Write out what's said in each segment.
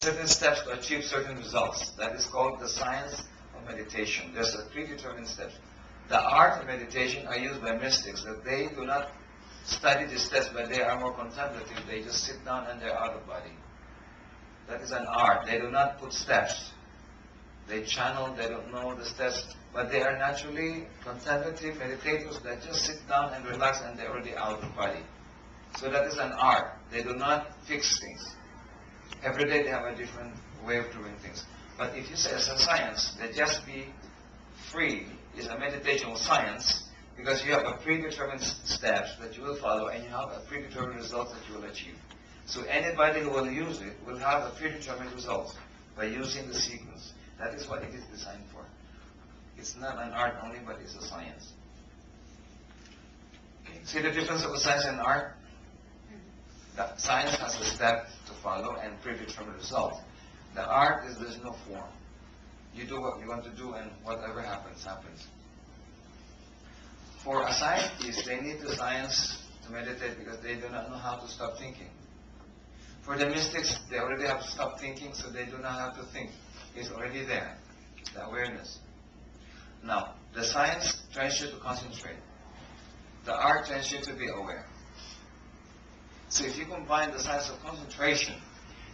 certain steps to achieve certain results. That is called the science of meditation. There's a predetermined steps. The art of meditation are used by mystics, that they do not study the steps, but they are more contemplative. They just sit down and they're out of body. That is an art. They do not put steps. They channel, they don't know the steps, but they are naturally contemplative meditators that just sit down and relax and they're already out of body. So that is an art. They do not fix things. Every day they have a different way of doing things. But if you say it's a science, that just be free is a meditational science, because you have a predetermined steps that you will follow and you have a predetermined result that you will achieve. So anybody who will use it will have a predetermined result by using the sequence. That is what it is designed for. It's not an art only, but it's a science. Okay. See the difference of a science and art? The science has a step to follow and predetermined result. The art is there's no form. You do what you want to do and whatever happens, happens. For a scientist, they need the science to meditate because they do not know how to stop thinking. For the mystics, they already have to stop thinking, so they do not have to think. It's already there, the awareness. Now, the science trains you to concentrate. The art trains you to be aware. So if you combine the science of concentration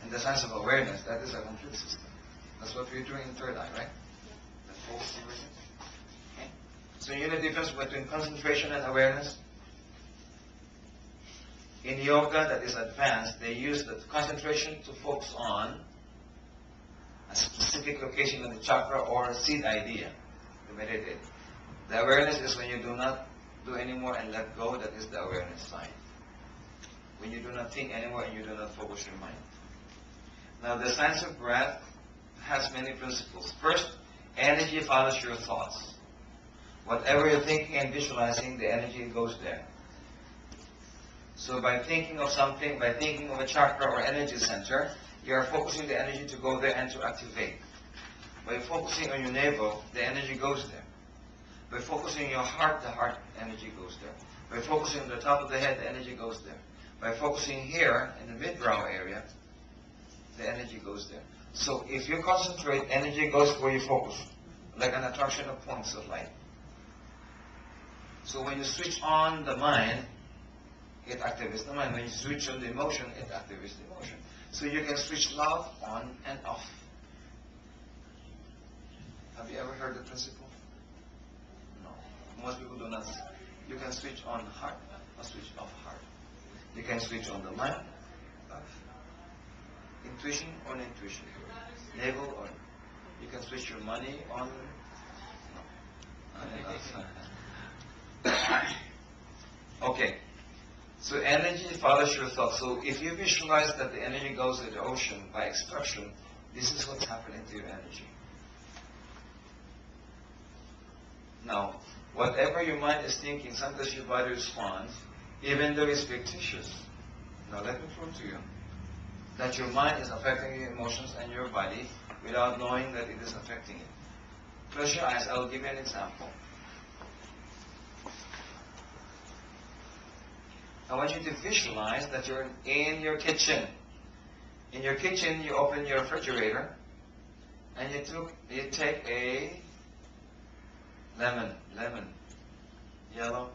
and the science of awareness, that is a complete system. That's what we're doing in third eye, right? The full conversion. Okay? So you know the difference between concentration and awareness? In yoga that is advanced, they use the concentration to focus on a specific location in the chakra or a seed idea to meditate. The awareness is when you do not do anymore and let go, that is the awareness sign. When you do not think anymore and you do not focus your mind. Now the science of breath has many principles. First, energy follows your thoughts. Whatever you're thinking and visualizing, the energy goes there. So by thinking of something, by thinking of a chakra or energy center, you are focusing the energy to go there and to activate. By focusing on your navel, the energy goes there. By focusing on your heart, the heart energy goes there. By focusing on the top of the head, the energy goes there. By focusing here in the mid-brow area, the energy goes there. So if you concentrate, energy goes where you focus, like an attraction of points of light. So when you switch on the mind, it activates the mind. When you switch on the emotion, it activates the emotion. So you can switch love on and off. Have you ever heard the principle? No. Most people do not. You can switch on heart or switch off heart. You can switch on the mind, intuition on intuition, navel on. You can switch your money on and off. Okay. So energy follows your thoughts. So if you visualize that the energy goes to the ocean by extraction, this is what's happening to your energy. Now, whatever your mind is thinking, sometimes your body responds, even though it's fictitious. Now let me prove to you that your mind is affecting your emotions and your body without knowing that it is affecting it. Close your eyes, I will give you an example. I want you to visualize that you're in your kitchen. In your kitchen, you open your refrigerator and you take a lemon, yellow,